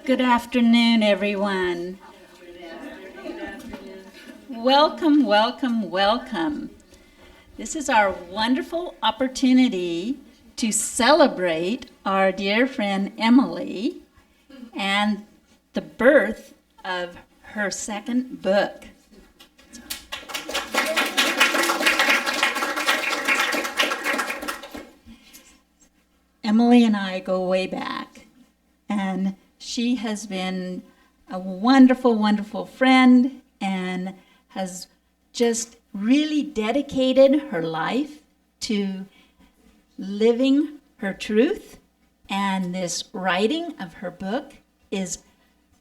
Good afternoon, everyone. Welcome, welcome, welcome. This is our wonderful opportunity to celebrate our dear friend Emily and the birth of her second book. Emily and I go way back, and she has been a wonderful, wonderful friend and has just really dedicated her life to living her truth. And this writing of her book is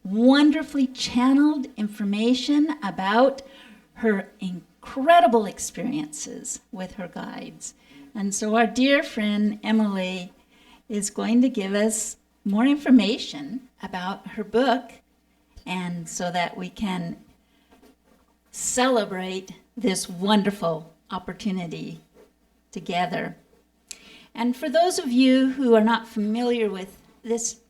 wonderfully channeled information about her incredible experiences with her guides. And so our dear friend Emily is going to give us more information about her book, and so that we can celebrate this wonderful opportunity together. And for those of you who are not familiar with this,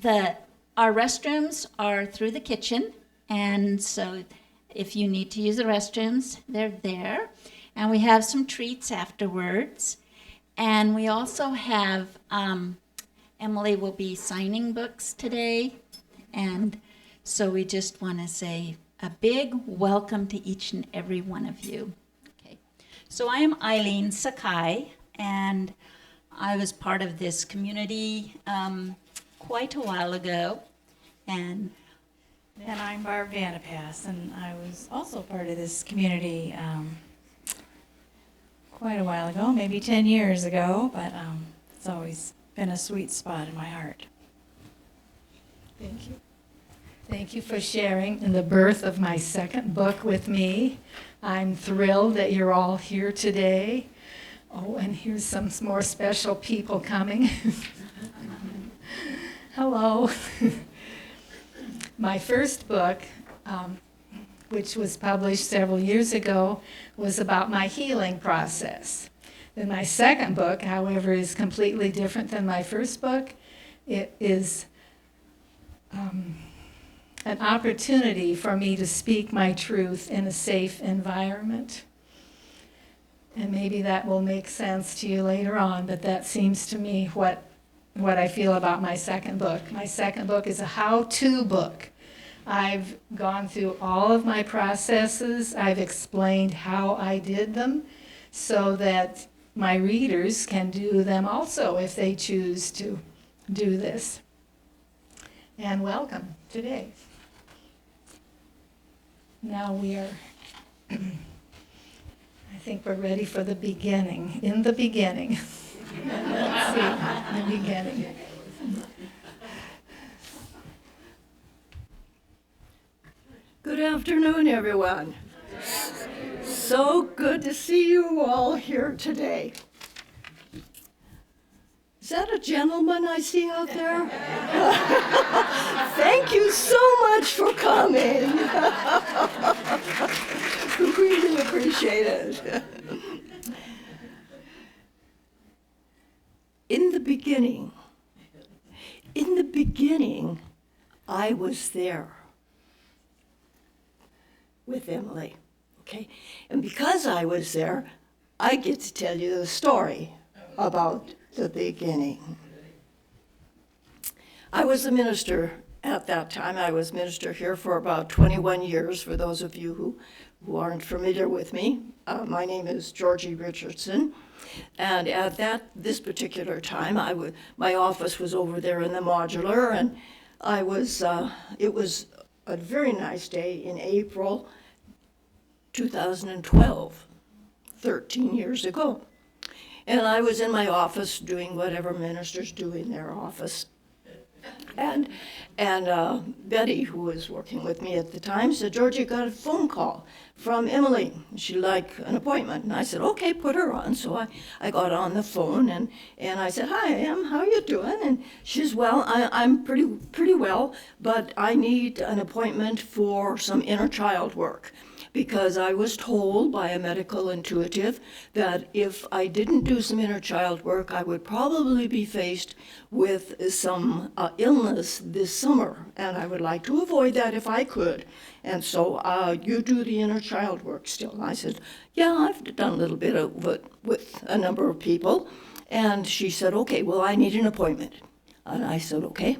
our restrooms are through the kitchen, and so if you need to use the restrooms, they're there. And we have some treats afterwards. And we also have, Emily will be signing books today. And so we just want to say a big welcome to each and every one of you. Okay. So I am Eileen Sakai, and I was part of this community quite a while ago. And I'm Barb Vandepas, and I was also part of this community quite a while ago, maybe 10 years ago, but it's always been a sweet spot in my heart. Thank you. Thank you for sharing in the birth of my second book with me. I'm thrilled that you're all here today. Oh, and here's some more special people coming. Hello. My first book, which was published several years ago, was about my healing process. Then my second book, however, is completely different than my first book. It is an opportunity for me to speak my truth in a safe environment. And maybe that will make sense to you later on, but that seems to me what I feel about my second book. My second book is a how-to book. I've gone through all of my processes. I've explained how I did them so that my readers can do them also if they choose to do this. And welcome today. Now I think we're ready for the beginning. In the beginning. Let's see, the beginning. Good afternoon, everyone. So good to see you all here today. Is that a gentleman I see out there? Thank you so much for coming. Really appreciate it. In the beginning, I was there with Emily, okay? And because I was there, I get to tell you the story about the beginning. I was a minister at that time. I was minister here for about 21 years, for those of you who aren't familiar with me. My name is Georgie Richardson. And at this particular time, my office was over there in the modular, and it was a very nice day in April 2012, 13 years ago. And I was in my office doing whatever ministers do in their office. And Betty, who was working with me at the time, said, Georgie got a phone call from Emily. She'd like an appointment. And I said, okay, put her on. So I got on the phone, and I said, hi, Em, how are you doing? And she says, well, I'm pretty well, but I need an appointment for some inner child work. because I was told by a medical intuitive that if I didn't do some inner child work, I would probably be faced with some illness this summer, and I would like to avoid that if I could. And so you do the inner child work still. And I said, yeah, I've done a little bit of it with a number of people. And she said, okay, well, I need an appointment. And I said, okay.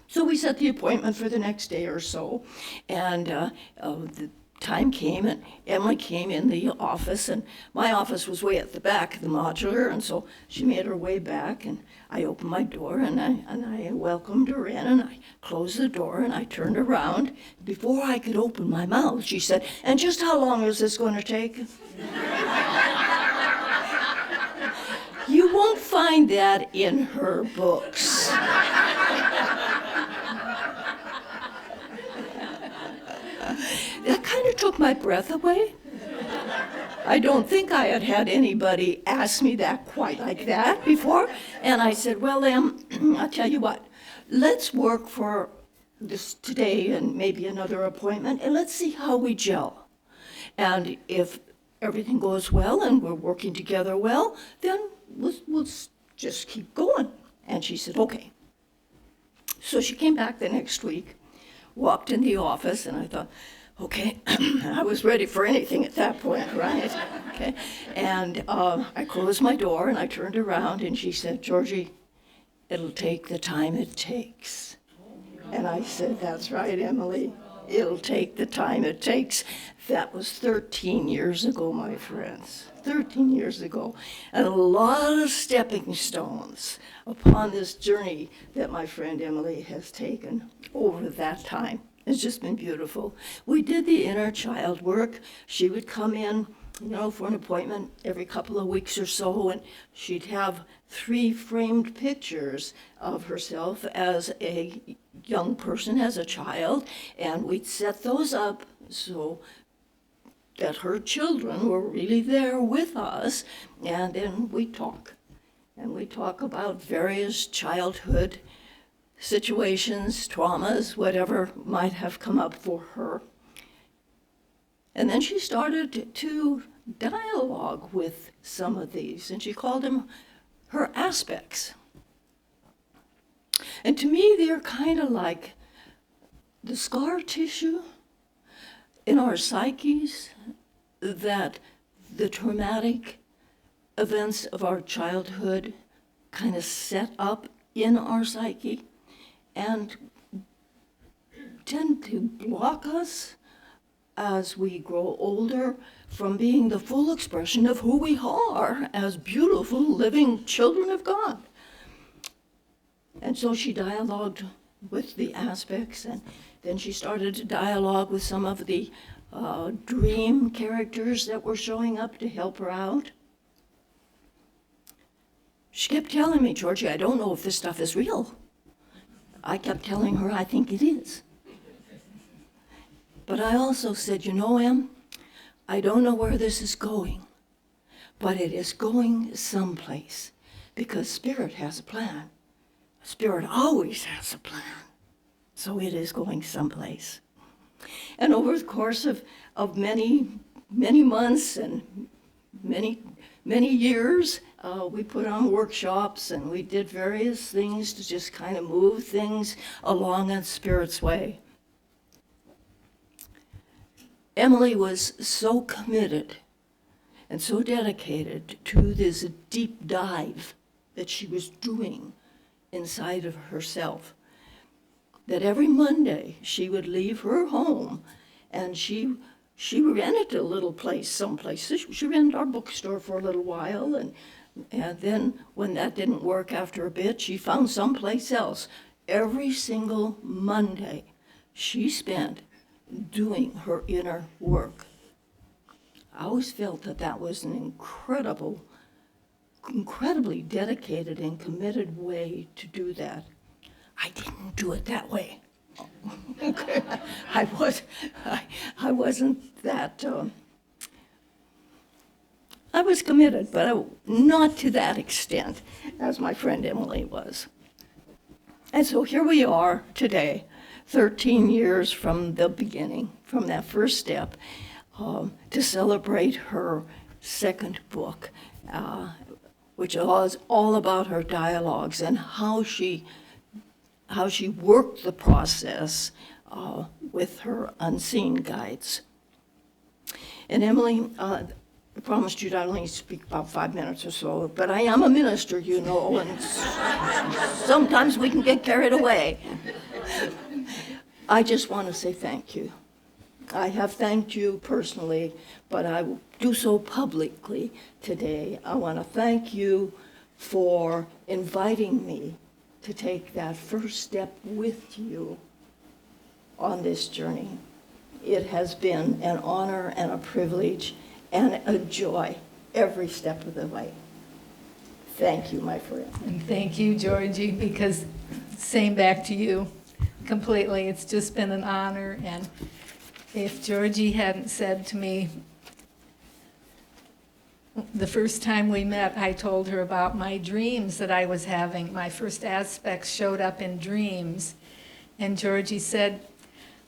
So we set the appointment for the next day or so, and the time came, and Emily came in the office, and my office was way at the back of the modular, and so she made her way back, and I opened my door, and I welcomed her in, and I closed the door, and I turned around. Before I could open my mouth, she said, and just how long is this going to take? You won't find that in her books. That kind of took my breath away. I don't think I had had anybody ask me that quite like that before. And I said, well, I'll tell you what, let's work for this today and maybe another appointment, and let's see how we gel. And if everything goes well and we're working together well, then we'll just keep going. And she said, okay. So she came back the next week, walked in the office, and I thought, okay, I was ready for anything at that point, right? Okay, and I closed my door and I turned around and she said, Georgie, it'll take the time it takes. And I said, that's right, Emily, it'll take the time it takes. That was 13 years ago, my friends, 13 years ago. And a lot of stepping stones upon this journey that my friend Emily has taken over that time. It's just been beautiful. We did the inner child work. She would come in, for an appointment every couple of weeks or so, and she'd have 3 framed pictures of herself as a young person, as a child, and we'd set those up so that her children were really there with us, and then we'd talk. And we'd talk about various childhood situations, traumas, whatever might have come up for her. And then she started to dialogue with some of these, and she called them her aspects. And to me, they're kind of like the scar tissue in our psyches that the traumatic events of our childhood kind of set up in our psyche and tend to block us as we grow older from being the full expression of who we are as beautiful, living children of God. And so she dialogued with the aspects, and then she started to dialogue with some of the dream characters that were showing up to help her out. She kept telling me, Georgie, I don't know if this stuff is real. I kept telling her, I think it is. But I also said, Em, I don't know where this is going, but it is going someplace because Spirit has a plan. Spirit always has a plan. So it is going someplace. And over the course of many, many months and many years, we put on workshops and we did various things to just kind of move things along in Spirit's way. Emily was so committed and so dedicated to this deep dive that she was doing inside of herself that every Monday she would leave her home and she rented a little place someplace. She rented our bookstore for a little while, and then when that didn't work after a bit, she found someplace else. Every single Monday she spent doing her inner work. I always felt that was an incredibly dedicated and committed way to do that. I didn't do it that way. Okay. I wasn't that, I was committed, but not to that extent as my friend Emily was. And so here we are today, 13 years from the beginning, from that first step to celebrate her second book, which is all about her dialogues and how she worked the process with her unseen guides. And Emily, I promised you I'd only speak about 5 minutes or so, but I am a minister, you know, and sometimes we can get carried away. I just want to say thank you. I have thanked you personally, but I will do so publicly today. I want to thank you for inviting me to take that first step with you on this journey. It has been an honor and a privilege and a joy every step of the way. Thank you, my friend. And thank you, Georgie, because same back to you completely. It's just been an honor. And if Georgie hadn't said to me, the first time we met, I told her about my dreams that I was having. My first aspects showed up in dreams. And Georgie said,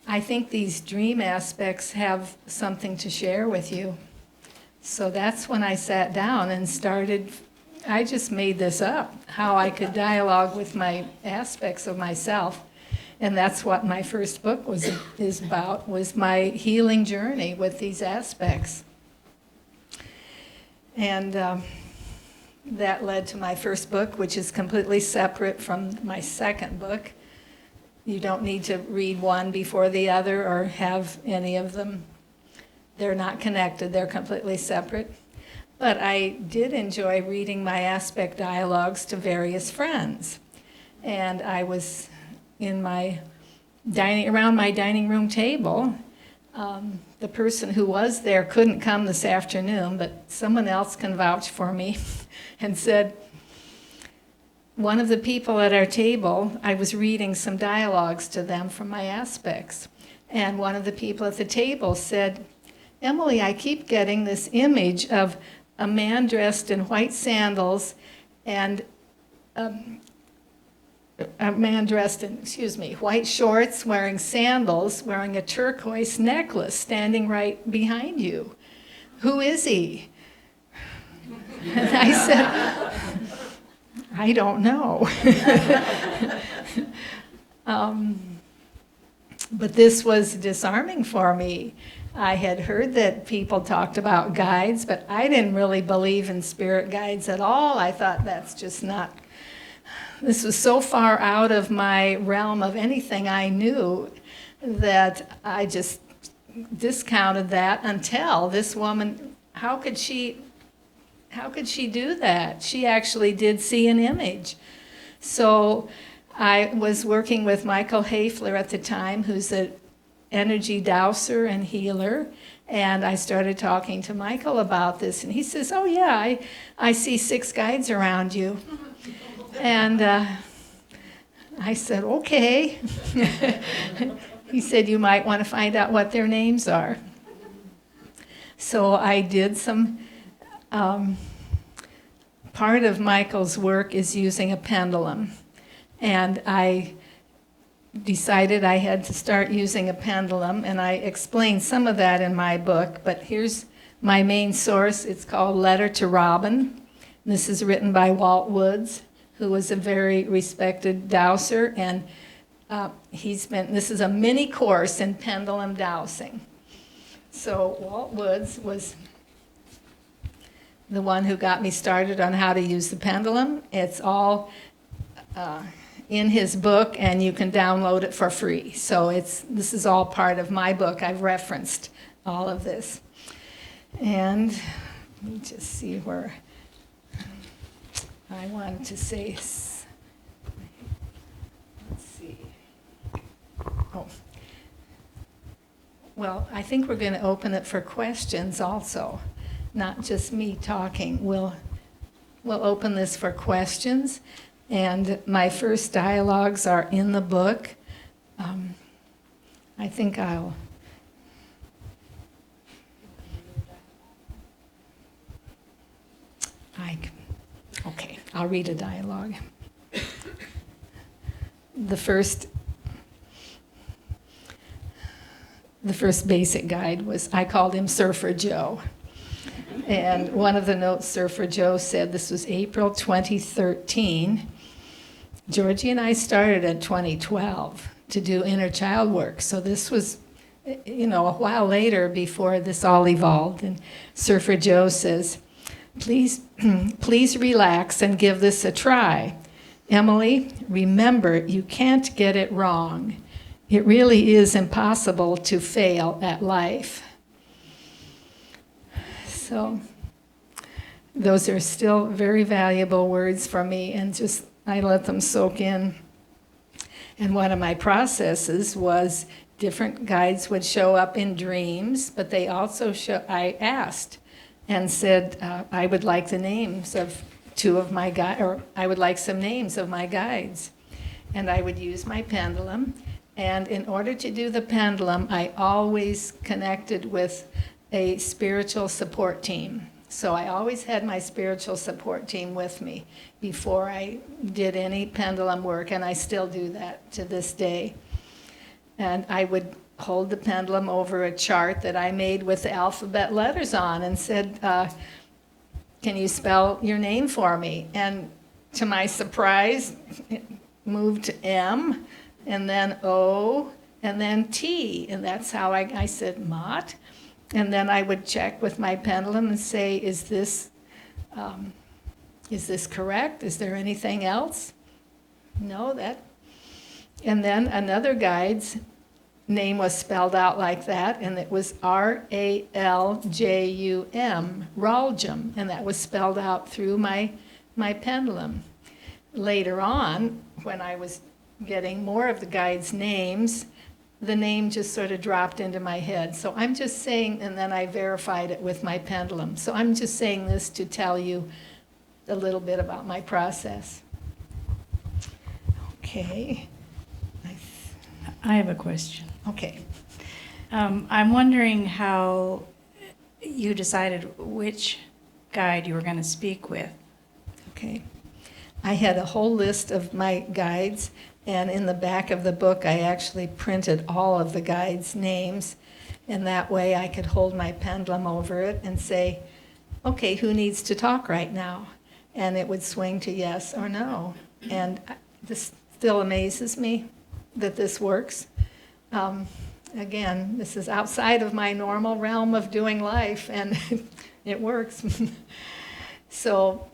I think these dream aspects have something to share with you. So that's when I sat down and started, I just made this up, how I could dialogue with my aspects of myself. And that's what my first book is about, was my healing journey with these aspects. And that led to my first book, which is completely separate from my second book. You don't need to read one before the other or have any of them. They're not connected, they're completely separate. But I did enjoy reading my aspect dialogues to various friends. And I was in my around my dining room table. The person who was there couldn't come this afternoon, but someone else can vouch for me and said, one of the people at our table, I was reading some dialogues to them from my aspects. And one of the people at the table said, Emily, I keep getting this image of a man dressed in white sandals and a man dressed in, white shorts, wearing sandals, wearing a turquoise necklace, standing right behind you. Who is he? And I said, I don't know. But this was disarming for me. I had heard that people talked about guides, but I didn't really believe in spirit guides at all. I thought that's just not, this was so far out of my realm of anything I knew that I just discounted that until this woman, how could she do that? She actually did see an image. So I was working with Michael Hafler at the time, who's an energy dowser and healer, and I started talking to Michael about this, and he says, oh yeah, I see 6 guides around you. And I said, okay. He said, you might want to find out what their names are. So I did some, part of Michael's work is using a pendulum. And I decided I had to start using a pendulum, and I explained some of that in my book, but here's my main source. It's called Letter to Robin. This is written by Walt Woods, who was a very respected dowser, and this is a mini course in pendulum dowsing. So Walt Woods was the one who got me started on how to use the pendulum. It's all in his book, and you can download it for free. So this is all part of my book. I've referenced all of this. And let me just see where I wanted to say. Let's see. Oh. Well, I think we're going to open it for questions also, not just me talking. We'll open this for questions. And my first dialogues are in the book. I think I'll read a dialogue. the first basic guide was, I called him Surfer Joe. And one of the notes Surfer Joe said, this was April 2013. Georgie and I started in 2012 to do inner child work. So this was, a while later before this all evolved. And Surfer Joe says, please relax and give this a try. Emily, remember, you can't get it wrong. It really is impossible to fail at life. So those are still very valuable words for me, and just I let them soak in. And one of my processes was different guides would show up in dreams, but they also I asked and said I would like the names of two of my guides, or I would like some names of my guides. And I would use my pendulum. And in order to do the pendulum, I always connected with a spiritual support team. So I always had my spiritual support team with me before I did any pendulum work, and I still do that to this day. And I would hold the pendulum over a chart that I made with the alphabet letters on and said, can you spell your name for me? And to my surprise, it moved to M, and then O, and then T. And that's how I said, Mott. And then I would check with my pendulum and say, is this correct? Is there anything else? No, that. And then another guide's name was spelled out like that, and it was Raljum, Raljum, and that was spelled out through my pendulum. Later on, when I was getting more of the guides' names, the name just sort of dropped into my head. So I'm just saying, and then I verified it with my pendulum. So I'm just saying this to tell you a little bit about my process. Okay. I have a question. Okay. I'm wondering how you decided which guide you were going to speak with. Okay. I had a whole list of my guides, and in the back of the book I actually printed all of the guides' names, and that way I could hold my pendulum over it and say, okay, who needs to talk right now? And it would swing to yes or no. And this still amazes me that this works. Again, this is outside of my normal realm of doing life, and it works. So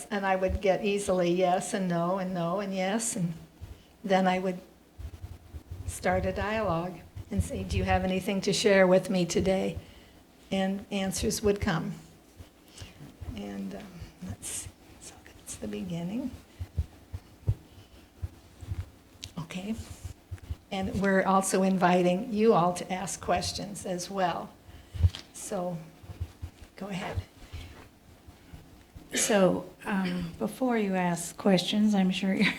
and I would get easily yes and no and yes, and then I would start a dialogue and say, do you have anything to share with me today? And answers would come. And so that's the beginning. Okay. And we're also inviting you all to ask questions as well. So go ahead. So before you ask questions, I'm sure you're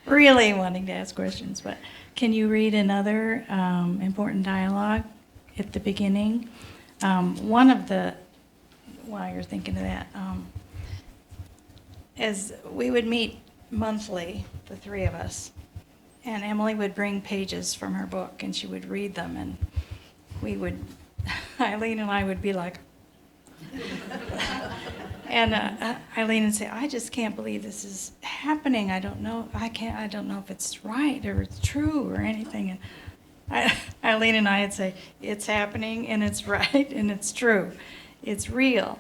really wanting to ask questions, but can you read another important dialogue at the beginning? While you're thinking of that, as we would meet monthly, the three of us, and Emily would bring pages from her book and she would read them, and Eileen and I would be like, and Eileen would say, I just can't believe this is happening. I don't know if it's right or it's true or anything. And Eileen and I would say, it's happening and it's right and it's true. It's real.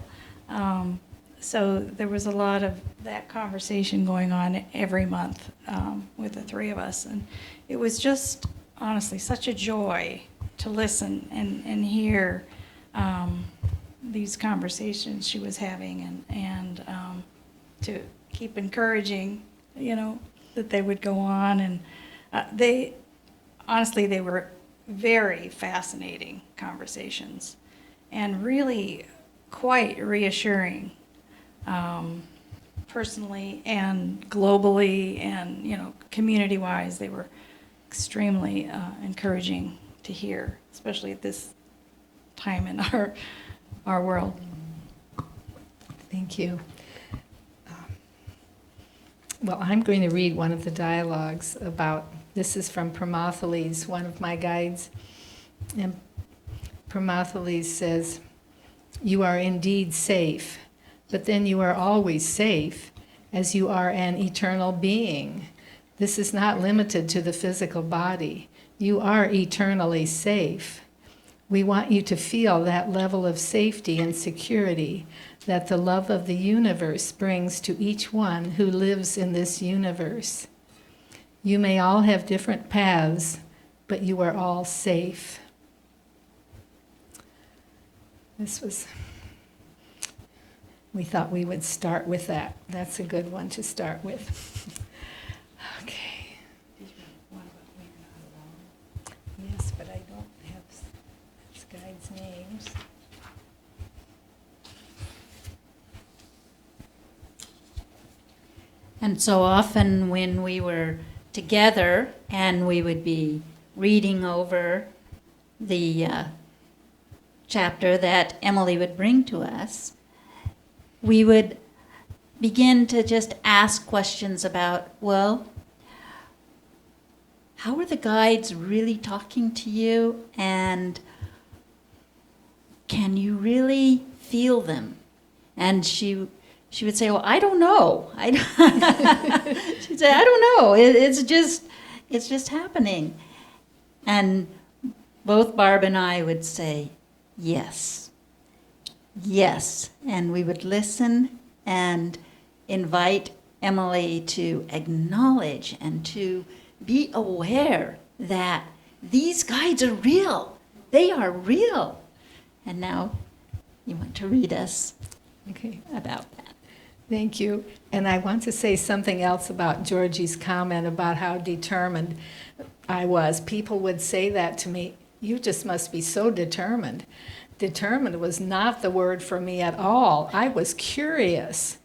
So there was a lot of that conversation going on every month with the three of us. And it was just, honestly, such a joy to listen and hear these conversations she was having, and to keep encouraging, that they would go on. And they were very fascinating conversations and really quite reassuring. Personally and globally and, community-wise, they were extremely encouraging to hear, especially at this time in our world. Thank you. Well, I'm going to read one of the dialogues this is from Pramothales, one of my guides. And Pramathalis says, you are indeed safe, but then you are always safe, as you are an eternal being. This is not limited to the physical body. You are eternally safe. We want you to feel that level of safety and security that the love of the universe brings to each one who lives in this universe. You may all have different paths, but you are all safe. We thought we would start with that. That's a good one to start with. Okay. Yes, but I don't have this guide's names. And so often when we were together and we would be reading over the chapter that Emily would bring to us, we would begin to just ask questions about, well, how are the guides really talking to you? And can you really feel them? And she would say, well, I don't know. She'd say, I don't know. It's just happening. And both Barb and I would say, yes. Yes. And we would listen and invite Emily to acknowledge and to be aware that these guides are real. They are real. And now you want to read us about that. Thank you. And I want to say something else about Georgie's comment about how determined I was. People would say that to me, you just must be so determined. Determined was not the word for me at all. I was curious.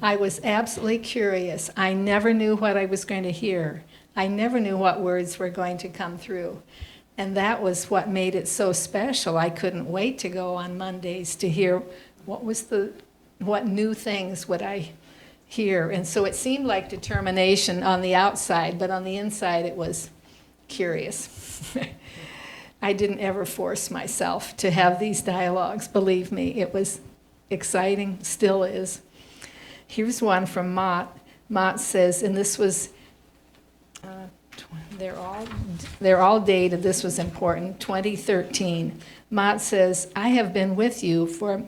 I was absolutely curious. I never knew what I was going to hear. I never knew what words were going to come through. And that was what made it so special. I couldn't wait to go on Mondays to hear what new things would I hear. And so it seemed like determination on the outside, but on the inside it was curious. I didn't ever force myself to have these dialogues. Believe me, it was exciting, still is. Here's one from Mott. Mott says, and this was, they're all dated, this was important, 2013. Mott says, I have been with you for,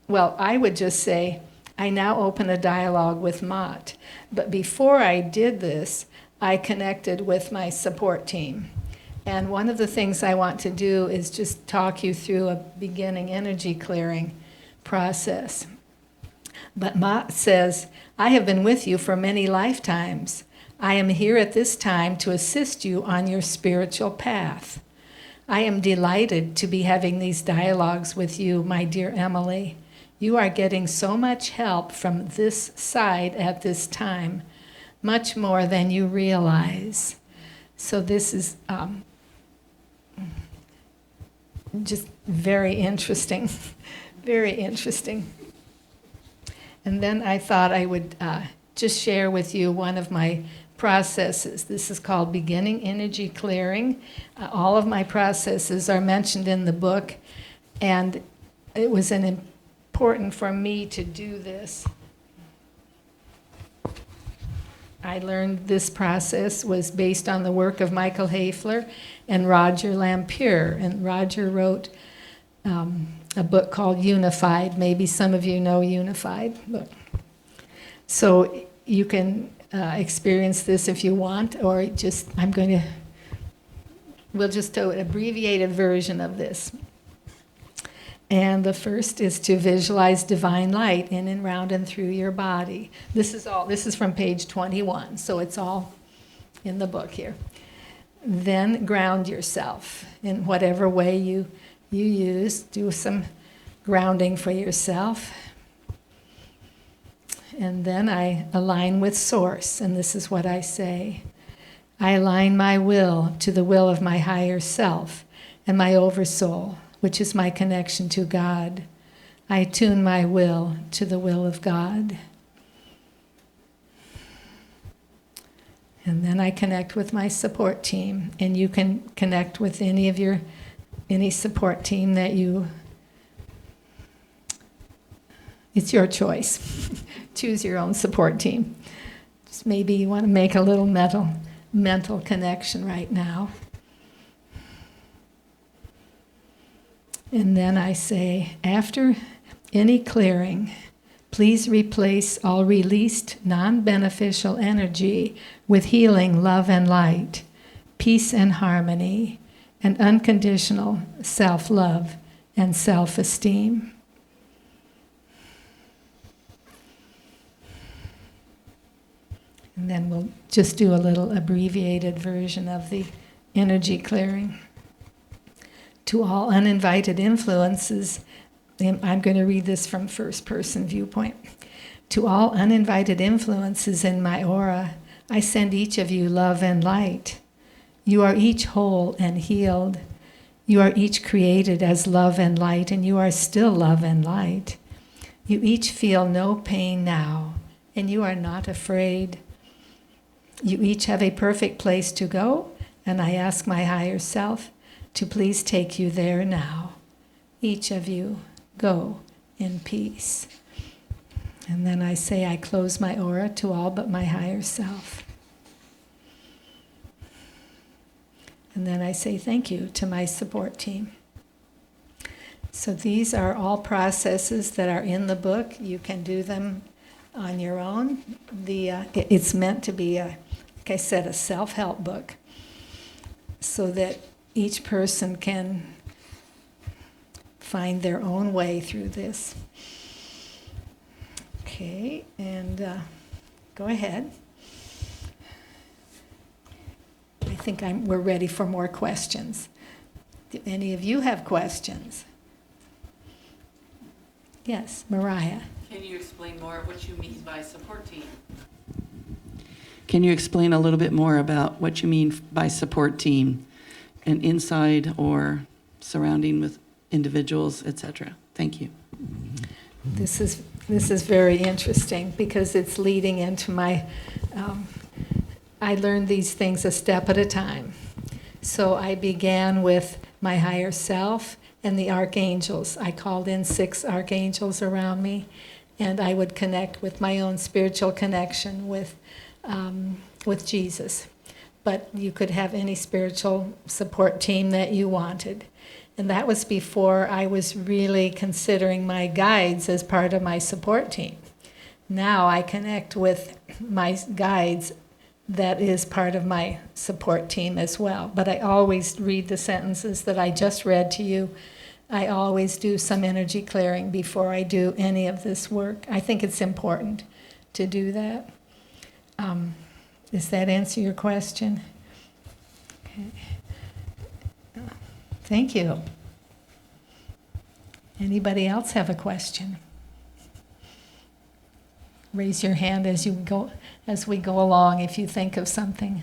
well, I would just say, I now open a dialogue with Mott. But before I did this, I connected with my support team. And one of the things I want to do is just talk you through a beginning energy clearing process. But Mott says, I have been with you for many lifetimes. I am here at this time to assist you on your spiritual path. I am delighted to be having these dialogues with you, my dear Emily. You are getting so much help from this side at this time, much more than you realize. So this is just very interesting, very interesting. And then I thought I would just share with you one of my processes. This is called Beginning Energy Clearing. All of my processes are mentioned in the book, and it was important for me to do this. I learned this process was based on the work of Michael Hafler and Roger Lampure. And Roger wrote a book called Unified. Maybe some of you know Unified. So you can experience this if you want, or just, we'll just do an abbreviated version of this. And the first is to visualize divine light in and round and through your body. This is from page 21, so it's all in the book here. Then ground yourself in whatever way you use. Do some grounding for yourself. And then I align with Source, and this is what I say. I align my will to the will of my higher self and my oversoul, which is my connection to God. I tune my will to the will of God. And then I connect with my support team, and you can connect with any of your any support team that it's your choice. Choose your own support team. Just maybe you want to make a little mental connection right now. And then I say, after any clearing, please replace all released non-beneficial energy with healing love and light, peace and harmony, and unconditional self-love and self-esteem. And then we'll just do a little abbreviated version of the energy clearing. To all uninvited influences, I'm going to read this from first person viewpoint. To all uninvited influences in my aura, I send each of you love and light. You are each whole and healed. You are each created as love and light, and you are still love and light. You each feel no pain now, and you are not afraid. You each have a perfect place to go, and I ask my higher self to please take you there now. Each of you go in peace. And then I say I close my aura to all but my higher self. And then I say thank you to my support team. So these are all processes that are in the book. You can do them on your own. It's meant to be, like I said, a self-help book, so that each person can find their own way through this. Okay, and go ahead. I think we're ready for more questions. Do any of you have questions? Yes, Mariah. Can you explain more what you mean by support team? Can you explain a little bit more about what you mean by support team, and inside or surrounding with individuals, etc.? Thank you. This is very interesting because it's leading into my. I learned these things a step at a time. So I began with my higher self and the archangels. I called in 6 archangels around me, and I would connect with my own spiritual connection with Jesus. But you could have any spiritual support team that you wanted. And that was before I was really considering my guides as part of my support team. Now I connect with my guides that is part of my support team as well. But I always read the sentences that I just read to you. I always do some energy clearing before I do any of this work. I think it's important to do that. Does that answer your question? Okay. Thank you. Anybody else have a question? Raise your hand as we go along if you think of something.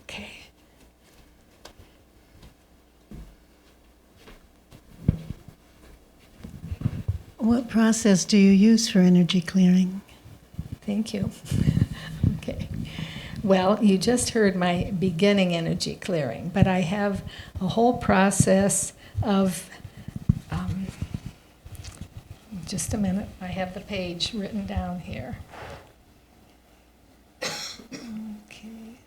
Okay. What process do you use for energy clearing? Thank you. Okay. Well, you just heard my beginning energy clearing, but I have a whole process of, just a minute, I have the page written down here. Okay.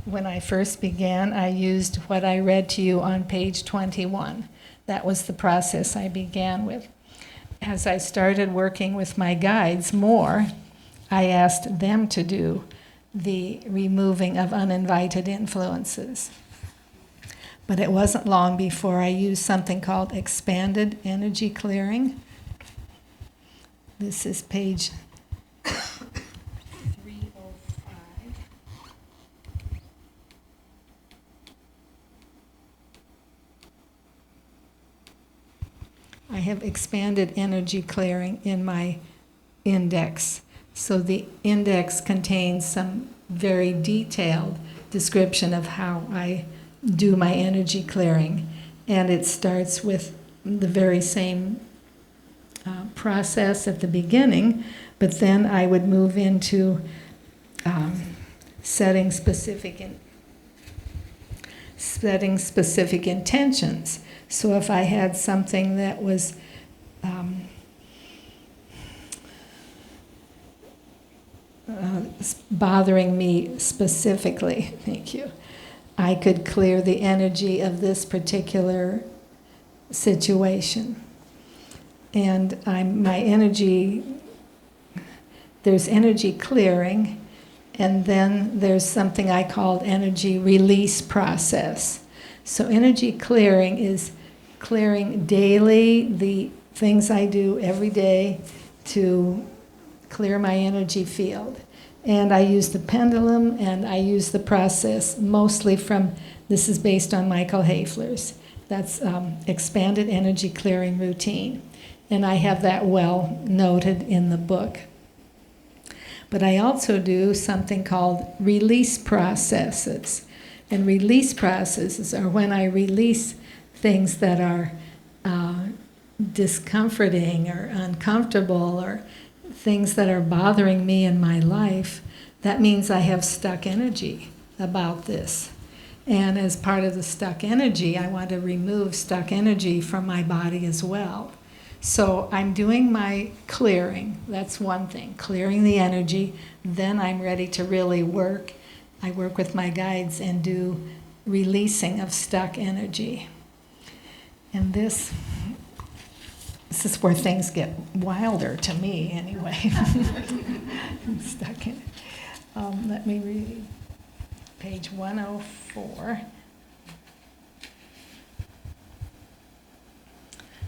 When I first began, I used what I read to you on page 21. That was the process I began with. As I started working with my guides more, I asked them to do the removing of uninvited influences. But it wasn't long before I used something called expanded energy clearing. This is page 305. I have expanded energy clearing in my index. So the index contains some very detailed description of how I do my energy clearing. And it starts with the very same process at the beginning, but then I would move into setting specific setting specific intentions. So if I had something that was bothering me specifically, thank you, I could clear the energy of this particular situation. And my energy, there's energy clearing, and then there's something I called energy release process. So energy clearing is clearing daily the things I do every day to clear my energy field. And I use the pendulum, and I use the process mostly from, this is based on Michael Hafler's. That's expanded energy clearing routine. And I have that well noted in the book. But I also do something called release processes. And release processes are when I release things that are discomforting or uncomfortable or things that are bothering me in my life. That means I have stuck energy about this. And as part of the stuck energy, I want to remove stuck energy from my body as well. So I'm doing my clearing. That's one thing, clearing the energy. Then I'm ready to really work. I work with my guides and do releasing of stuck energy. And this is where things get wilder to me anyway. I'm stuck in it. Let me read page 104.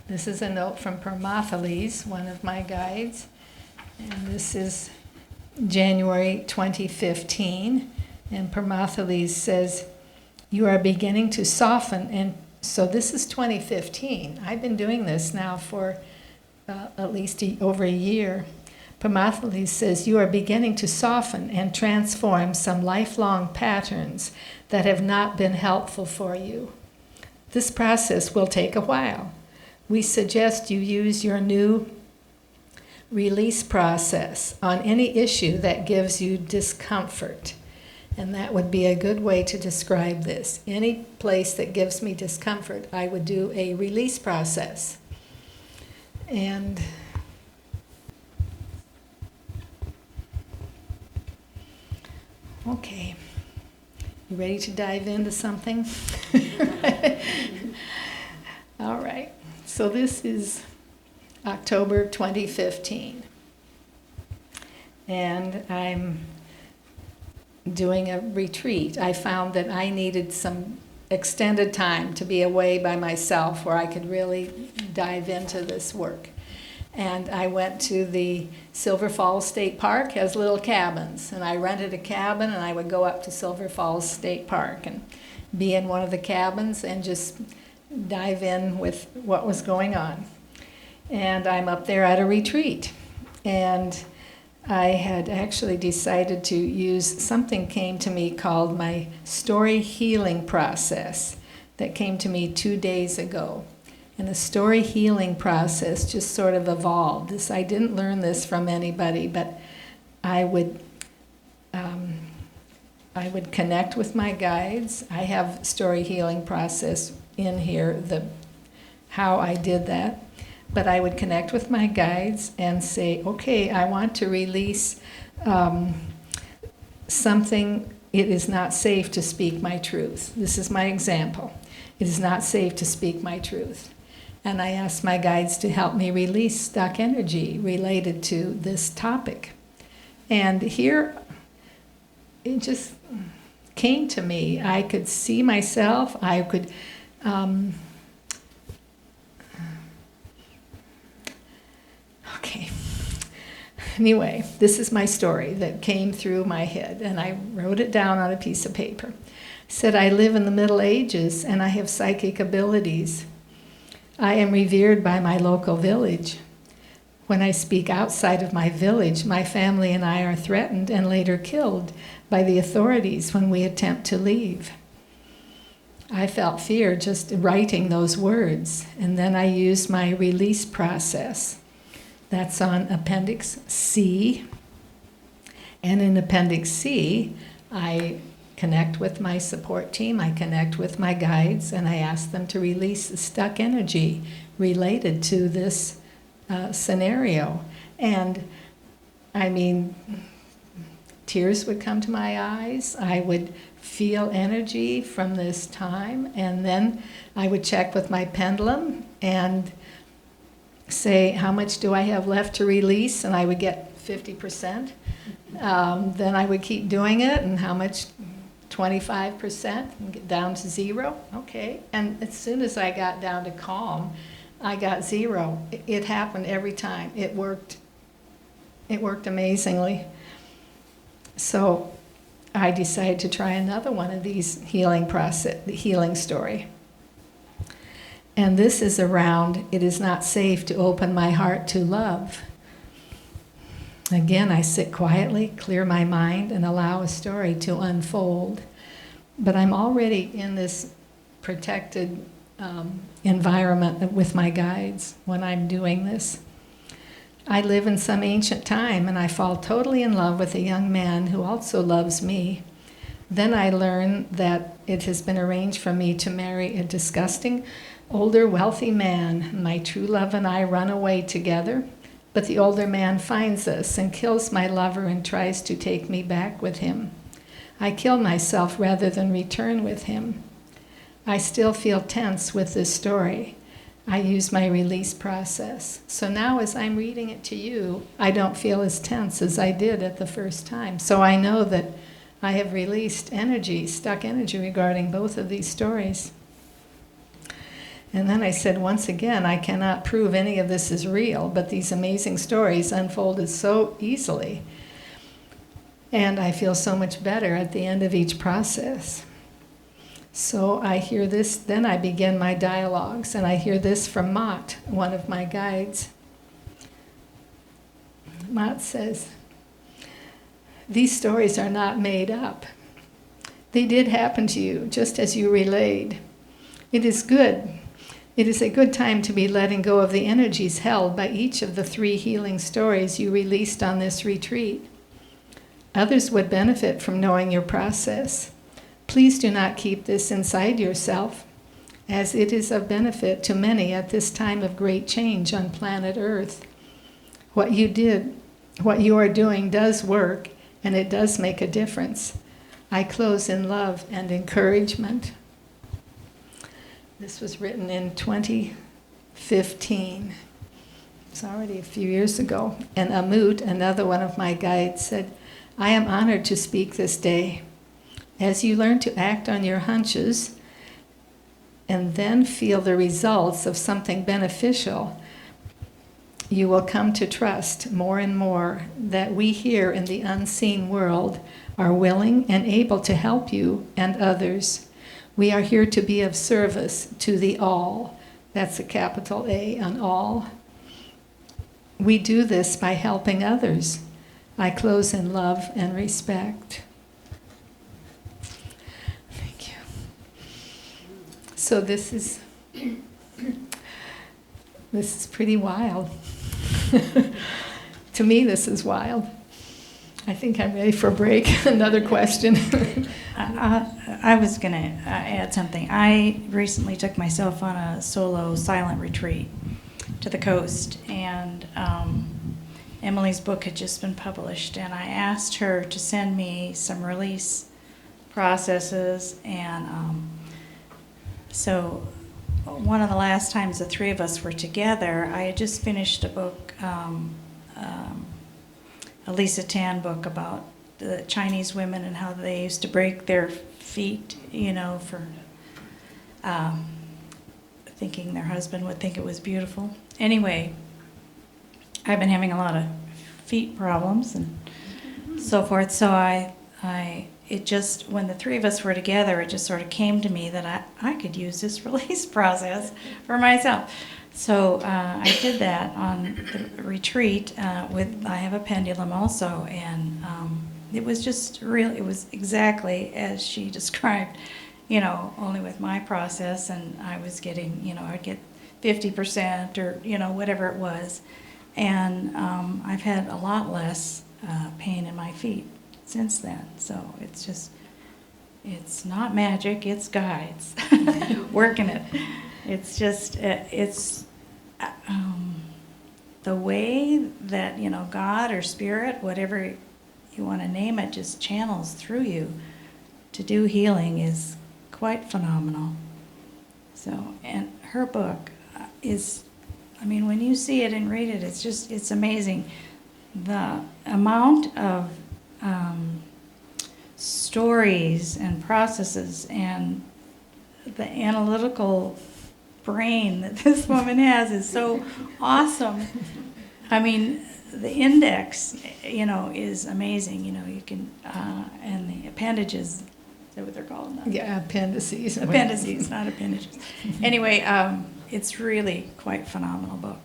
This is a note from Permotholes, one of my guides, and this is January 2015. And Permotholes says, "You are beginning to soften," and so this is 2015. I've been doing this now for at least over a year. Permotholes says, "You are beginning to soften and transform some lifelong patterns that have not been helpful for you. This process will take a while. We suggest you use your new release process on any issue that gives you discomfort." And that would be a good way to describe this. Any place that gives me discomfort, I would do a release process. And okay, you ready to dive into something? All right. So this is October 2015, and I'm doing a retreat. I found that I needed some extended time to be away by myself where I could really dive into this work. And I went to the Silver Falls State Park, has little cabins, and I rented a cabin, and I would go up to Silver Falls State Park and be in one of the cabins and just dive in with what was going on. And I'm up there at a retreat, and I had actually decided to use something came to me called my story healing process that came to me 2 days ago. And the story healing process just sort of evolved. I didn't learn this from anybody, but I would connect with my guides. I have story healing process in here, how I did that. But I would connect with my guides and say, okay, I want to release something. It is not safe to speak my truth. This is my example. It is not safe to speak my truth. And I asked my guides to help me release stuck energy related to this topic. And here, it just came to me. I could see myself. I could... Okay. Anyway, this is my story that came through my head, and I wrote it down on a piece of paper. It said, "I live in the Middle Ages, and I have psychic abilities. I am revered by my local village. When I speak outside of my village, my family and I are threatened and later killed by the authorities when we attempt to leave. I felt fear just writing those words, and then I used my release process. That's on Appendix C. And in Appendix C, I connect with my support team, I connect with my guides, and I ask them to release the stuck energy related to this scenario. And I mean, tears would come to my eyes. I would feel energy from this time, and then I would check with my pendulum and say, how much do I have left to release? And I would get 50%. Then I would keep doing it, and how much? 25%, and get down to 0. Okay. And as soon as I got down to calm, I got 0. It happened every time. It worked. It worked amazingly. So I decided to try another one of these healing story. And this is around, it is not safe to open my heart to love. Again, I sit quietly, clear my mind, and allow a story to unfold. But I'm already in this protected environment with my guides when I'm doing this. I live in some ancient time, and I fall totally in love with a young man who also loves me. Then I learn that it has been arranged for me to marry a disgusting, older, wealthy man. My true love and I run away together, but the older man finds us and kills my lover and tries to take me back with him. I kill myself rather than return with him. I still feel tense with this story. I use my release process. So now as I'm reading it to you, I don't feel as tense as I did at the first time. So I know that I have released energy, stuck energy regarding both of these stories. And then I said, once again, I cannot prove any of this is real, but these amazing stories unfolded so easily. And I feel so much better at the end of each process. So I hear this, then I begin my dialogues, and I hear this from Mott, one of my guides. Mott says, these stories are not made up. They did happen to you, just as you relayed. It is good. It is a good time to be letting go of the energies held by each of the 3 healing stories you released on this retreat. Others would benefit from knowing your process. Please do not keep this inside yourself, as it is of benefit to many at this time of great change on planet Earth. What you are doing does work, and it does make a difference. I close in love and encouragement. This was written in 2015. It's already a few years ago. And Amut, another one of my guides, said, I am honored to speak this day. As you learn to act on your hunches and then feel the results of something beneficial, you will come to trust more and more that we here in the unseen world are willing and able to help you and others. We are here to be of service to the all. That's a capital A on all. We do this by helping others. I close in love and respect. Thank you. So this is pretty wild. To me, this is wild. I think I'm ready for a break. Another question. I was going to add something. I recently took myself on a solo silent retreat to the coast, and Emily's book had just been published, and I asked her to send me some release processes, and so one of the last times the 3 of us were together, I had just finished a book, a Lisa Tan book about the Chinese women and how they used to break their feet, for thinking their husband would think it was beautiful. Anyway, I've been having a lot of feet problems and so forth, so it just, when the 3 of us were together, it just sort of came to me that I could use this release process for myself. So I did that on the retreat I have a pendulum also, and it was just really, it was exactly as she described, only with my process, and I was getting, I'd get 50% or, whatever it was. And I've had a lot less pain in my feet since then. So it's just it's not magic, it's guides working it. It's just, the way that, God or spirit, whatever you want to name it, just channels through you to do healing is quite phenomenal. So, and her book is, when you see it and read it, it's amazing. The amount of stories and processes and the analytical brain that this woman has is so awesome. The index, is amazing. You can, and the appendages, is that what they're called? Yeah, appendices. Appendices, not appendages. Anyway, it's really quite a phenomenal book.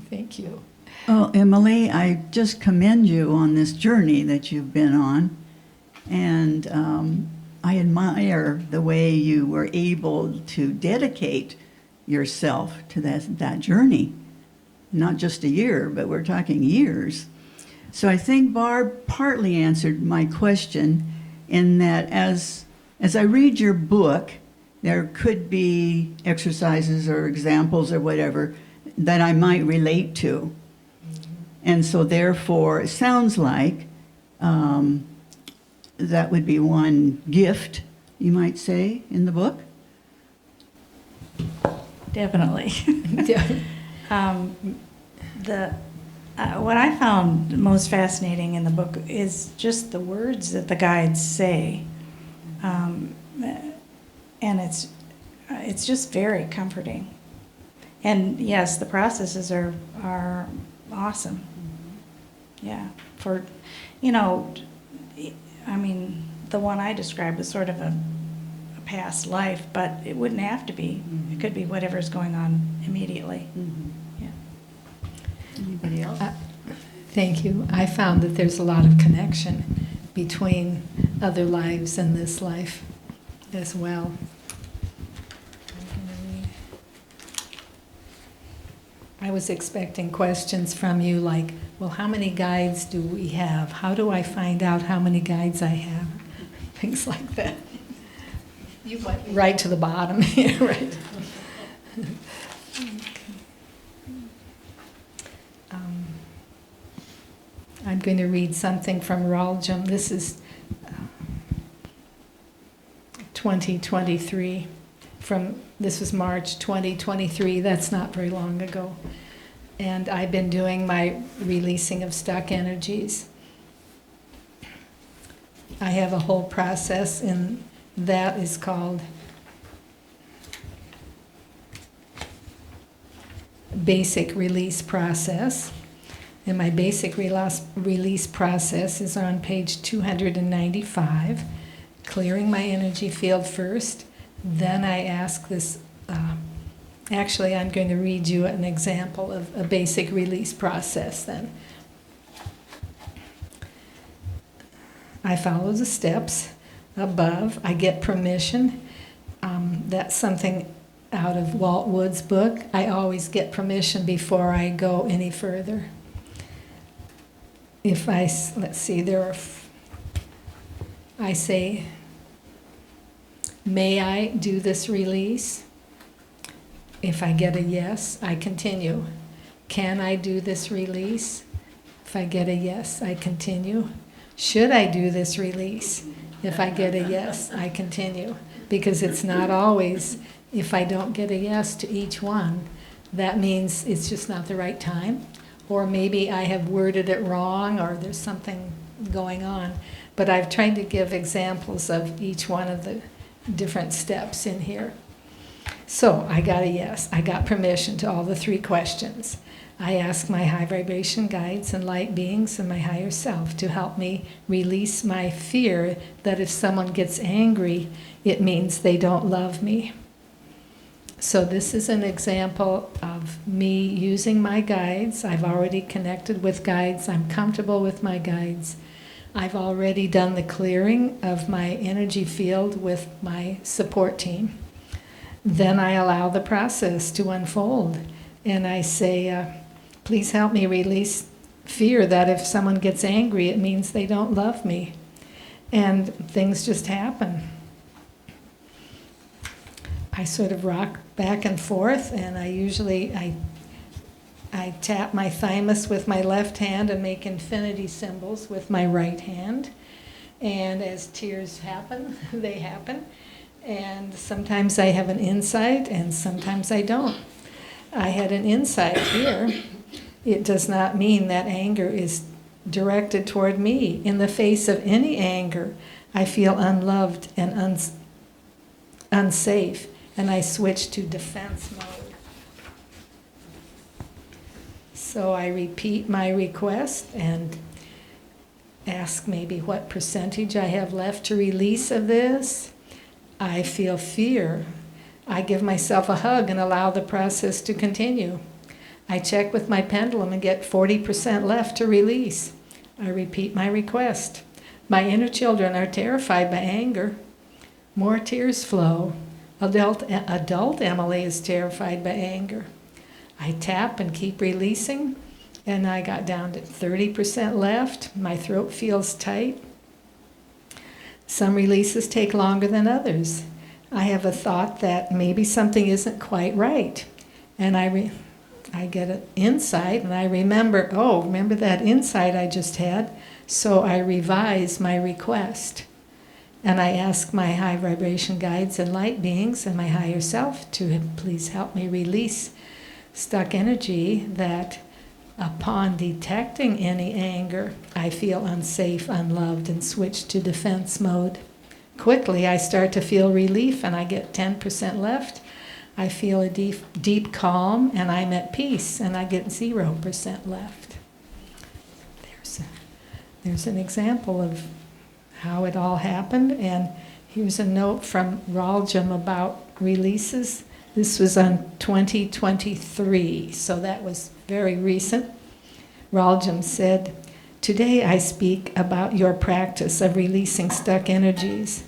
Thank you. Oh, Emily, I just commend you on this journey that you've been on. And I admire the way you were able to dedicate yourself to that journey. Not just a year, but we're talking years. So I think Barb partly answered my question in that as I read your book, there could be exercises or examples or whatever that I might relate to. And so therefore, it sounds like that would be one gift, you might say, in the book. Definitely. What I found most fascinating in the book is just the words that the guides say. And it's just very comforting. And yes, the processes are awesome. Yeah, the one I described was sort of a past life, but it wouldn't have to be. It could be whatever's going on immediately. Yeah. Anybody else? Thank you. I found that there's a lot of connection between other lives and this life as well. I was expecting questions from you like, well, how many guides do we have? How do I find out how many guides I have? Things like that. You went right to the bottom here, right? I'm going to read something from Raljam. This is 2023. This was March 2023. That's not very long ago. And I've been doing my releasing of stuck energies. I have a whole process, and that is called basic release process. And my basic release process is on page 295, clearing my energy field first. Then I ask this, actually I'm going to read you an example of a basic release process then. I follow the steps above. I get permission. That's something out of Walt Wood's book. I always get permission before I go any further. If I, let's see, I say, may I do this release? If I get a yes, I continue. Can I do this release? If I get a yes, I continue. Should I do this release? If I get a yes, I continue. Because it's not always, if I don't get a yes to each one, that means it's just not the right time. Or maybe I have worded it wrong, or there's something going on. But I've tried to give examples of each one of the different steps in here. So I got a yes. I got permission to all the 3 questions. I ask my high vibration guides and light beings and my higher self to help me release my fear that if someone gets angry, it means they don't love me. So this is an example of me using my guides. I've already connected with guides. I'm comfortable with my guides. I've already done the clearing of my energy field with my support team. Then I allow the process to unfold. And I say, please help me release fear that if someone gets angry, it means they don't love me. And things just happen. I sort of rock back and forth, and I tap my thymus with my left hand and make infinity symbols with my right hand. And as tears happen, they happen. And sometimes I have an insight, and sometimes I don't. I had an insight here. It does not mean that anger is directed toward me. In the face of any anger, I feel unloved and unsafe, and I switch to defense mode. So I repeat my request and ask maybe what percentage I have left to release of this. I feel fear. I give myself a hug and allow the process to continue. I check with my pendulum and get 40% left to release. I repeat my request. My inner children are terrified by anger. More tears flow. Adult Emily is terrified by anger. I tap and keep releasing, and I got down to 30% left. My throat feels tight. Some releases take longer than others. I have a thought that maybe something isn't quite right, and I get an insight, and I remember, remember that insight I just had? So I revise my request. And I ask my high vibration guides and light beings and my higher self to please help me release stuck energy that upon detecting any anger, I feel unsafe, unloved, and switch to defense mode. Quickly, I start to feel relief, and I get 10% left. I feel a deep calm, and I'm at peace, and I get 0% left. There's an example of how it all happened, and here's a note from Raljam about releases. This was on 2023, so that was very recent. Raljam said, "Today I speak about your practice of releasing stuck energies.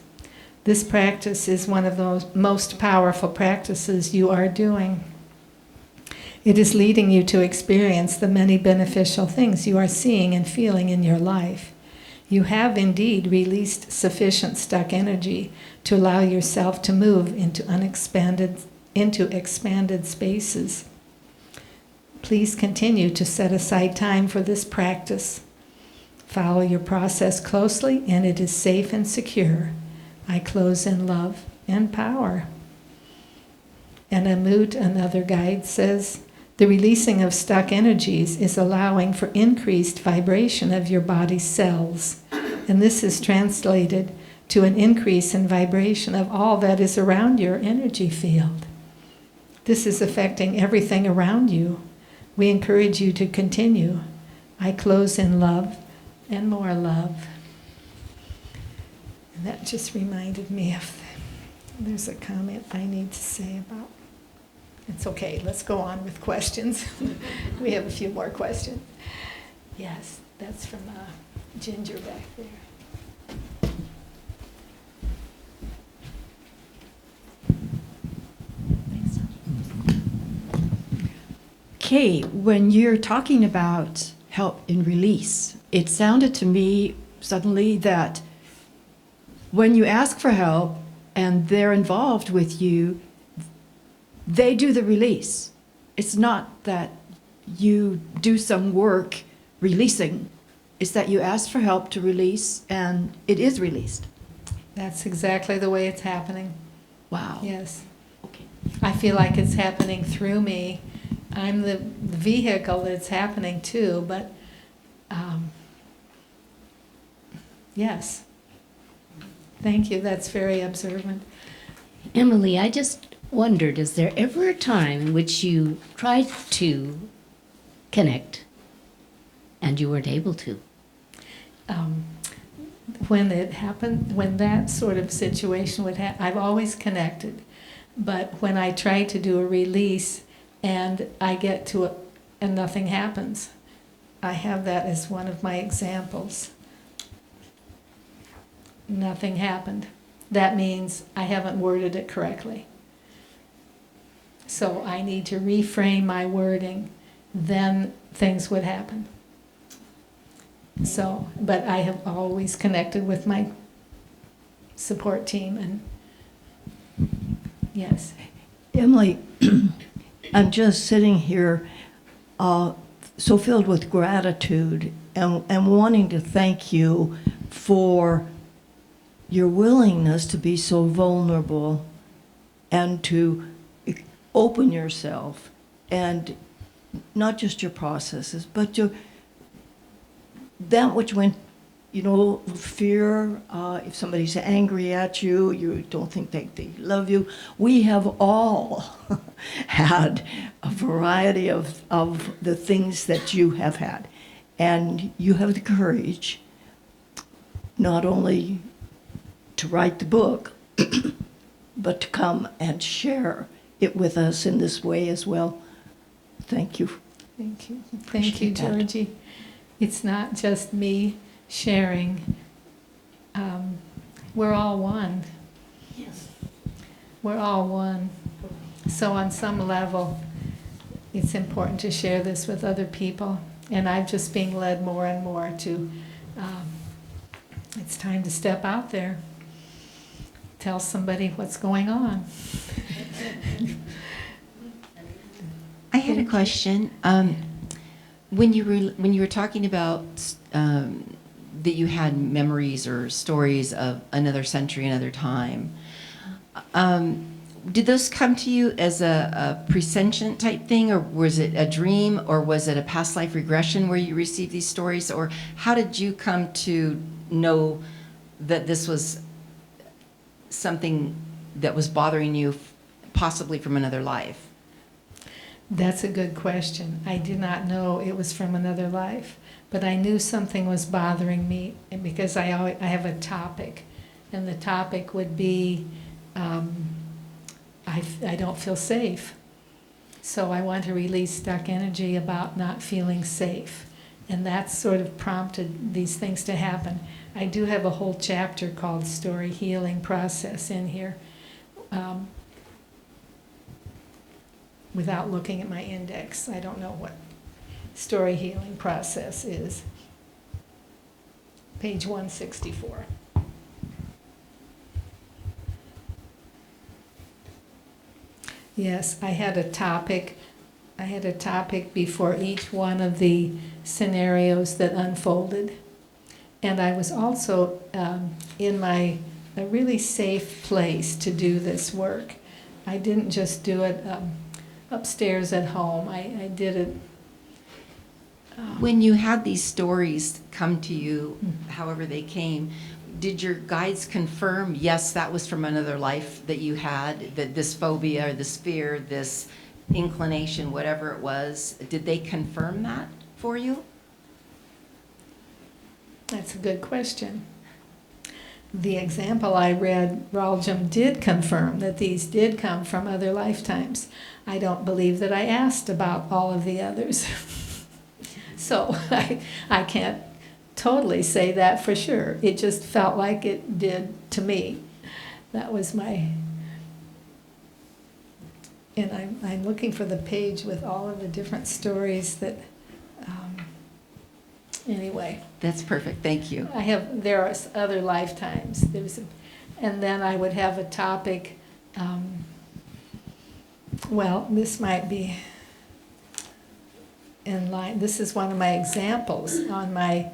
This practice is one of the most powerful practices you are doing. It is leading you to experience the many beneficial things you are seeing and feeling in your life. You have indeed released sufficient stuck energy to allow yourself to move into expanded spaces. Please continue to set aside time for this practice. Follow your process closely, and it is safe and secure. I close in love and power." And Amut, another guide, says, "The releasing of stuck energies is allowing for increased vibration of your body's cells, and this is translated to an increase in vibration of all that is around your energy field. This is affecting everything around you. We encourage you to continue. I close in love and more love." And that just reminded me of, there's a comment I need to say about, it's okay, let's go on with questions. We have a few more questions. Yes, that's from Ginger back there. Kay, when you're talking about help in release, it sounded to me suddenly that when you ask for help and they're involved with you, they do the release. It's not that you do some work releasing. It's that you ask for help to release, and it is released. That's exactly the way it's happening. Wow. Yes. Okay. I feel like it's happening through me. I'm the vehicle that's happening to, but yes. Thank you. That's very observant. Emily, I just wondered, is there ever a time in which you tried to connect and you weren't able to? When it happened, when that sort of situation would happen, I've always connected. But when I try to do a release and I get to it and nothing happens, I have that as one of my examples. Nothing happened. That means I haven't worded it correctly. So I need to reframe my wording, then things would happen. So, but I have always connected with my support team. And yes. Emily, I'm just sitting here so filled with gratitude and wanting to thank you for your willingness to be so vulnerable and to open yourself, and not just your processes, but that which went, fear, if somebody's angry at you, you don't think they love you. We have all had a variety of the things that you have had. And you have the courage not only to write the book, but to come and share it with us in this way as well. Thank you. Thank you. Thank you, Appreciate that. Georgie. It's not just me sharing. We're all one. Yes. We're all one. So on some level, it's important to share this with other people. And I'm just being led more and more to, it's time to step out there. Tell somebody what's going on. I had a question. When you were talking about that you had memories or stories of another century, another time, did those come to you as a presentient type thing, or was it a dream, or was it a past life regression where you received these stories, or how did you come to know that this was something that was bothering you, possibly from another life? That's a good question. I did not know it was from another life, but I knew something was bothering me, and because I have a topic, and the topic would be I don't feel safe. So I want to release stuck energy about not feeling safe, and that's sort of prompted these things to happen. I do have a whole chapter called Story Healing Process in here. Without looking at my index, I don't know what story healing process is. Page 164. Yes, I had a topic. I had a topic before each one of the scenarios that unfolded. And I was also in a really safe place to do this work. I didn't just do it upstairs at home. I did it. When you had these stories come to you, however they came, did your guides confirm, yes, that was from another life that you had, that this phobia or this fear, this inclination, whatever it was, did they confirm that for you? That's a good question. The example I read, Raljam did confirm that these did come from other lifetimes. I don't believe that I asked about all of the others. So I can't totally say that for sure. It just felt like it did to me. That was my... And I'm looking for the page with all of the different stories that... Anyway. That's perfect, thank you. There are other lifetimes. And then I would have a topic, well, this might be in line. This is one of my examples on my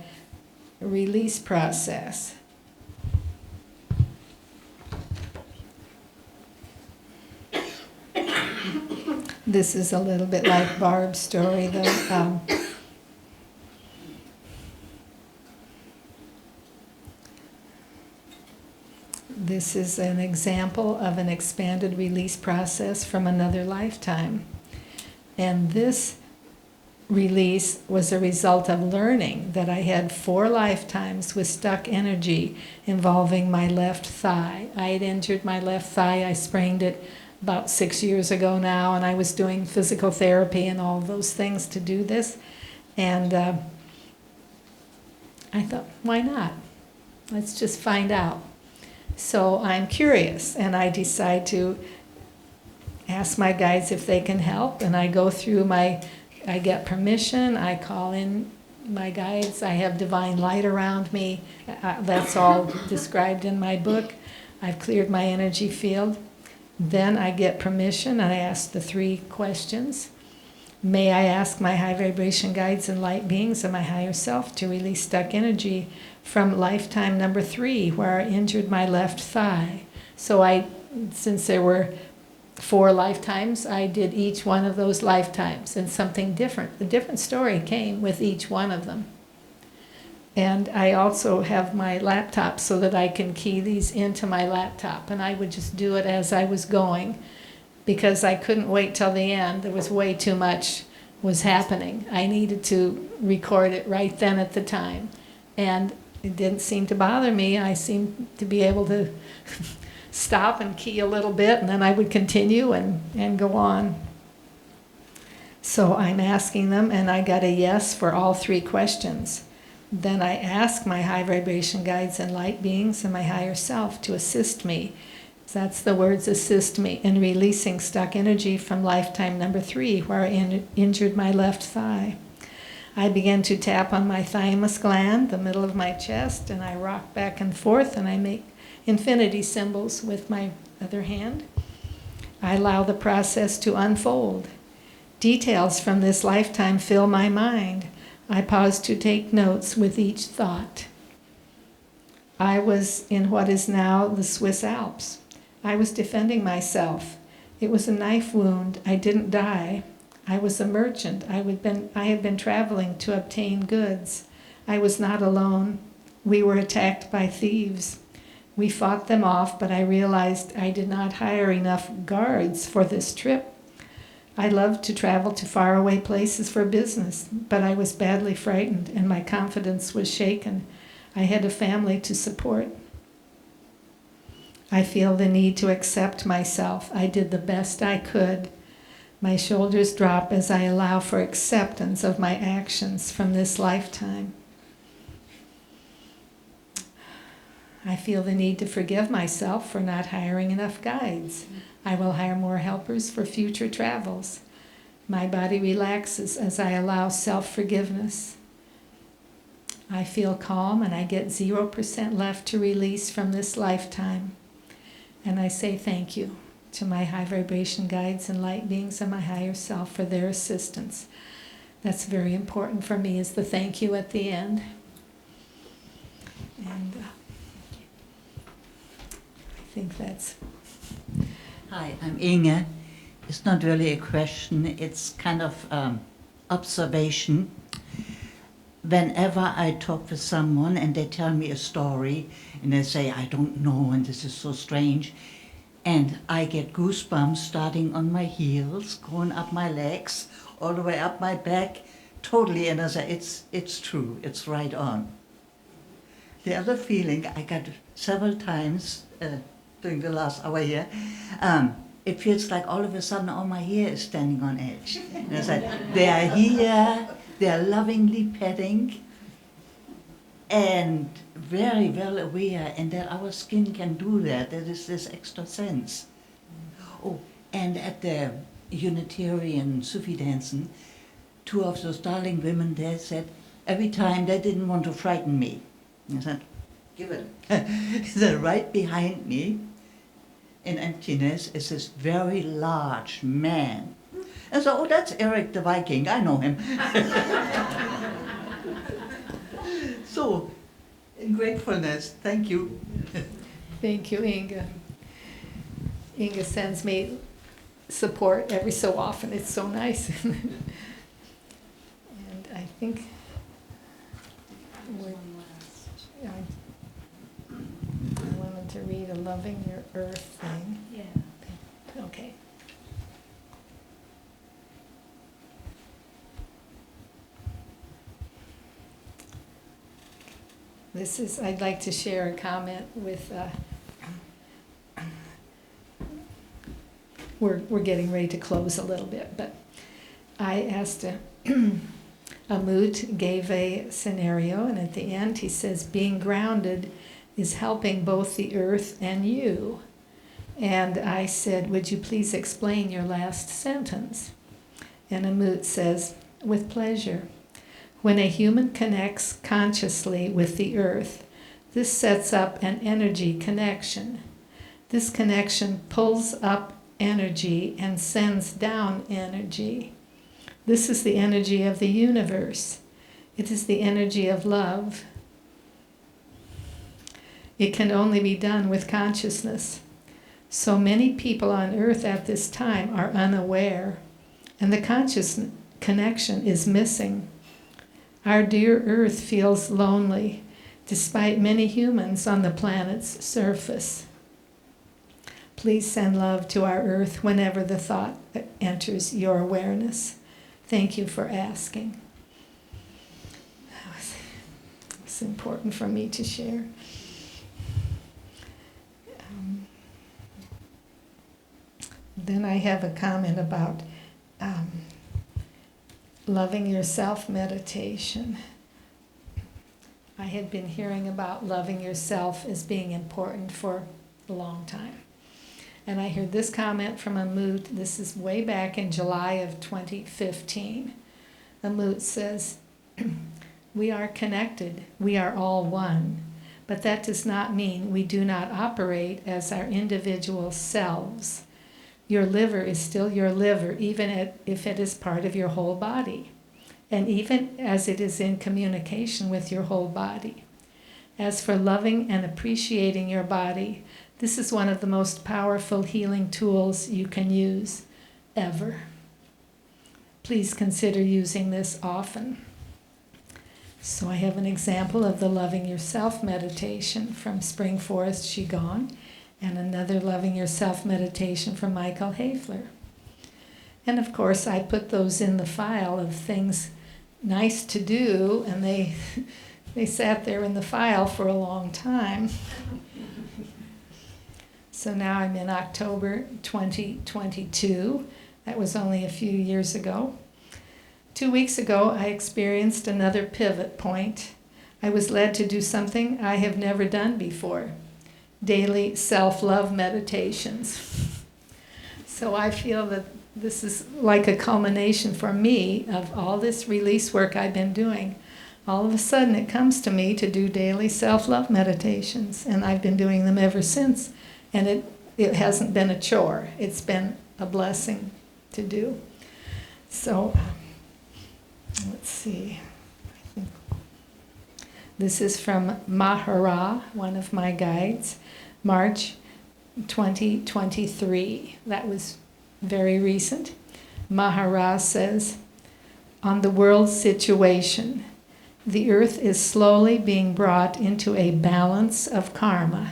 release process. This is a little bit like Barb's story, though. This is an example of an expanded release process from another lifetime. And this release was a result of learning that I had 4 lifetimes with stuck energy involving my left thigh. I had injured my left thigh. I sprained it about 6 years ago now, and I was doing physical therapy and all those things to do this. And I thought, why not? Let's just find out. So I'm curious, and I decide to ask my guides if they can help, and I go through I get permission, I call in my guides. I have divine light around me. That's all described in my book. I've cleared my energy field. Then I get permission and I ask the 3 questions. May I ask my high vibration guides and light beings and my higher self to release stuck energy from lifetime number 3, where I injured my left thigh. So since there were 4 lifetimes, I did each one of those lifetimes, and something different. A different story came with each one of them. And I also have my laptop so that I can key these into my laptop, and I would just do it as I was going because I couldn't wait till the end. There was way too much was happening. I needed to record it right then at the time. And it didn't seem to bother me. I seemed to be able to stop and key a little bit, and then I would continue and go on. So I'm asking them, and I got a yes for all 3 questions. Then I ask my high vibration guides and light beings and my higher self to assist me. That's the words, assist me, in releasing stuck energy from lifetime number 3, where I injured my left thigh. I began to tap on my thymus gland, the middle of my chest, and I rock back and forth, and I make infinity symbols with my other hand. I allow the process to unfold. Details from this lifetime fill my mind. I pause to take notes with each thought. I was in what is now the Swiss Alps. I was defending myself. It was a knife wound. I didn't die. I was a merchant. I had been traveling to obtain goods. I was not alone. We were attacked by thieves. We fought them off, but I realized I did not hire enough guards for this trip. I loved to travel to faraway places for business, but I was badly frightened and my confidence was shaken. I had a family to support. I feel the need to accept myself. I did the best I could. My shoulders drop as I allow for acceptance of my actions from this lifetime. I feel the need to forgive myself for not hiring enough guides. I will hire more helpers for future travels. My body relaxes as I allow self-forgiveness. I feel calm and I get 0% left to release from this lifetime. And I say thank you to my high vibration guides and light beings and my higher self for their assistance. That's very important for me, is the thank you at the end. And I think that's... Hi, I'm Inge. It's not really a question, it's kind of observation. Whenever I talk with someone and they tell me a story and they say, I don't know, and this is so strange, and I get goosebumps starting on my heels, going up my legs, all the way up my back, totally, and I say, it's true, it's right on. The other feeling I got several times during the last hour here, it feels like all of a sudden all my hair is standing on edge. And I said, they are here, they are lovingly petting, and very well aware, and that our skin can do that. There is this extra sense. Oh, and at the Unitarian Sufi dancing, 2 of those darling women there said, every time they didn't want to frighten me. And I said, give it. They're right behind me. In emptiness is this very large man. And so, oh, that's Eric the Viking, I know him. So, in gratefulness, thank you. Thank you, Inge. Inge sends me support every so often. It's so nice. And I think I wanted to read a Loving Your Earth thing. Yeah. Okay. I'd like to share a comment with, we're getting ready to close a little bit, but I asked Amut gave a scenario, and at the end he says, being grounded is helping both the earth and you. And I said, would you please explain your last sentence? And Amut says, with pleasure. When a human connects consciously with the earth, this sets up an energy connection. This connection pulls up energy and sends down energy. This is the energy of the universe. It is the energy of love. It can only be done with consciousness. So many people on earth at this time are unaware, and the conscious connection is missing. Our dear earth feels lonely, despite many humans on the planet's surface. Please send love to our earth whenever the thought enters your awareness. Thank you for asking. It's important for me to share. Then I have a comment about loving yourself meditation. I had been hearing about loving yourself as being important for a long time. And I heard this comment from Amut. This is way back in July of 2015. Amut says, we are connected. We are all one. But that does not mean we do not operate as our individual selves. Your liver is still your liver, even if it is part of your whole body, and even as it is in communication with your whole body. As for loving and appreciating your body, this is one of the most powerful healing tools you can use ever. Please consider using this often. So I have an example of the Loving Yourself meditation from Spring Forest Qigong, and another Loving Yourself meditation from Michael Hafler. And of course, I put those in the file of things nice to do, and they sat there in the file for a long time. So now I'm in October 2022. That was only a few years ago. 2 weeks ago, I experienced another pivot point. I was led to do something I have never done before. Daily self-love meditations. So I feel that this is like a culmination for me of all this release work I've been doing. All of a sudden it comes to me to do daily self-love meditations, and I've been doing them ever since. And it hasn't been a chore. It's been a blessing to do. So let's see. This is from Mahara, one of my guides, March 2023. That was very recent. Mahara says, on the world situation, the earth is slowly being brought into a balance of karma.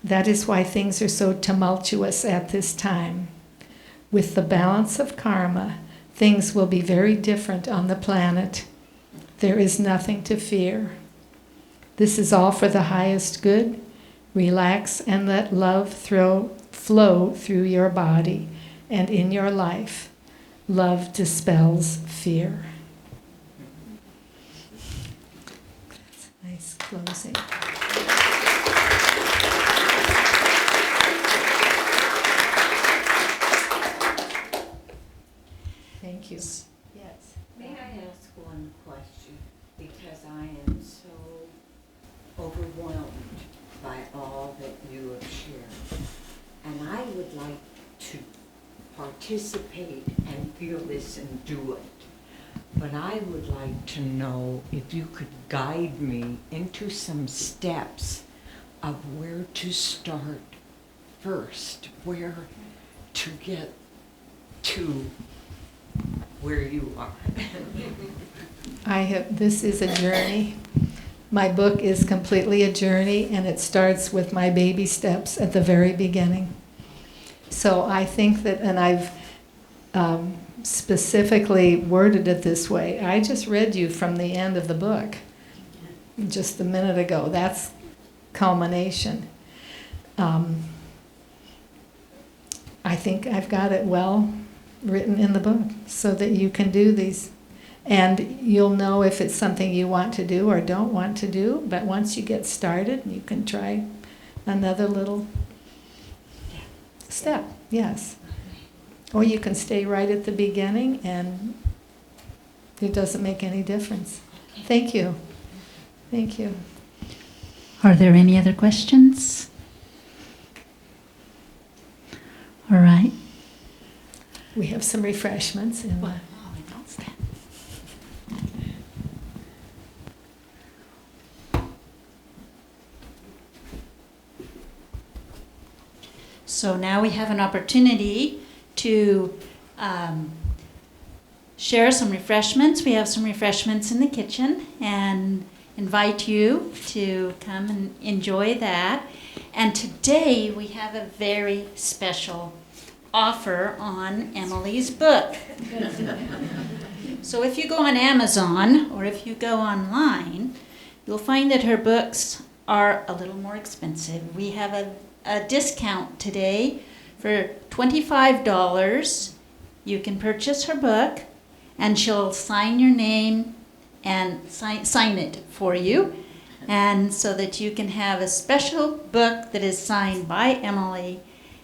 That is why things are so tumultuous at this time. With the balance of karma, things will be very different on the planet. There is nothing to fear. This is all for the highest good. Relax and let love flow through your body and in your life. Love dispels fear. That's a nice closing. Thank you. Yes. May I ask one question? Because I am so overwhelmed by all that you have shared. And I would like to participate and feel this and do it. But I would like to know if you could guide me into some steps of where to start first, where to get to where you are. This is a journey. My book is completely a journey, and it starts with my baby steps at the very beginning. So I think that, and I've specifically worded it this way. I just read you from the end of the book just a minute ago. That's culmination. I think I've got it well written in the book so that you can do these. And you'll know if it's something you want to do or don't want to do. But once you get started, you can try another little step. Yes. Or you can stay right at the beginning and It doesn't make any difference. Thank you. Thank you. Are there any other questions? All right. We have some refreshments. And So now we have an opportunity to share some refreshments. We have some refreshments in the kitchen and invite you to come and enjoy that. And today we have a very special offer on Emily's book. So if you go on Amazon or if you go online, you'll find that her books are a little more expensive. We have a discount today for $25. You can purchase her book and she'll sign your name and sign it for you, and so that you can have a special book that is signed by Emily,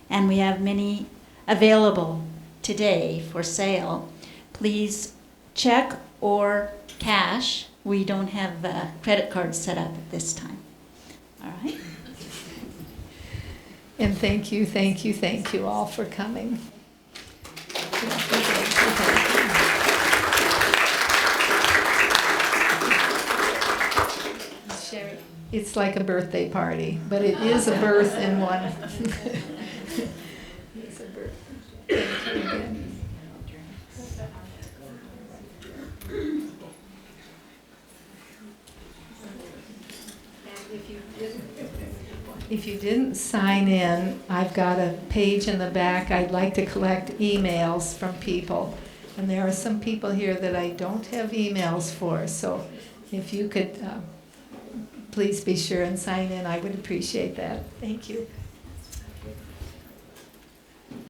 and we have many available today for sale. Please check or cash. We don't have credit cards set up at this time. All right. And thank you all for coming. Sherry, it's like a birthday party, but it is a birth in one. It's a birth. Thank you again. If you didn't sign in, I've got a page in the back. I'd like to collect emails from people. And there are some people here that I don't have emails for. So if you could please be sure and sign in, I would appreciate that. Thank you.